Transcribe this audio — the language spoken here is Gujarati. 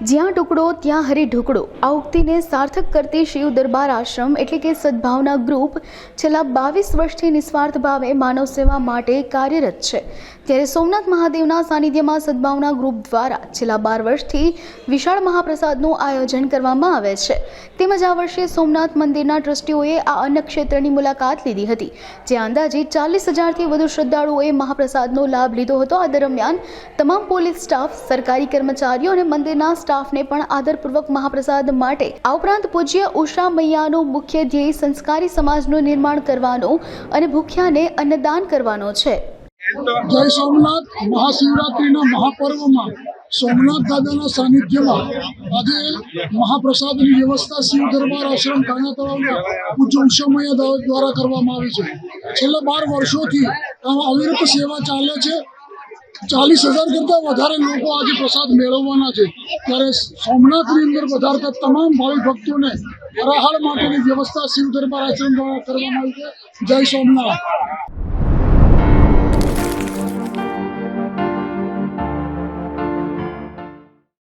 જ્યાં ટુકડો ત્યાં હરી ઢુકડો આ ઉક્તિને સાર્થક કરતી શિવ દરબાર આશ્રમ એટલે કે સદભાવના ગ્રુપ છેલ્લા 22 વર્ષથી નિસ્વાર્થ ભાવે માનવ સેવા માટે કાર્યરત છે। ત્યારે સોમનાથ મહાદેવના સાનિધ્યમાં સદભાવના ગ્રુપ દ્વારા છેલ્લા 12 વર્ષથી વિશાળ મહાપ્રસાદનું આયોજન કરવામાં આવે છે। તેમજ આ વર્ષે સોમનાથ મંદિરના ટ્રસ્ટીઓએ આ અન્ન ક્ષેત્રની મુલાકાત લીધી હતી, જે અંદાજિત 40,000થી વધુ શ્રદ્ધાળુઓએ મહાપ્રસાદનો લાભ લીધો હતો। આ દરમિયાન તમામ પોલીસ સ્ટાફ, સરકારી કર્મચારીઓ અને મંદિરના સ્ટાફને પણ આદરપૂર્વક મહાપ્રસાદ માટે આ ઉપરાંત પૂજ્ય ઉષા મૈયાનો મુખ્ય ધ્યેય સંસ્કારી સમાજનું નિર્માણ કરવાનો અને ભૂખ્યાને અન્નદાન કરવાનો છે। જય સોમનાથ મહાશિવરાત્રિના મહાપર્વમાં સોમનાથ દાદાના સાનિધ્યમાં આજે મહાપ્રસાદની વ્યવસ્થા શિવ દરબાર આશ્રમ કાણા તળાવના પૂજ્ય ઉષા મૈયા દ્વારા કરવામાં આવી છે। છેલ્લા 12 વર્ષોથી અવિરત સેવા ચાલે છે। 40,000 કરતાં વધારે લોકો આજે પ્રસાદ મેળવવાના છે। ત્યારે સોમનાથની અંદર વધારતા તમામ ભાવિક ભક્તોને ફરાહાળ માટેની વ્યવસ્થા શિવ દરબાર આશ્રમ દ્વારા કરવામાં આવી છે। જય સોમનાથ।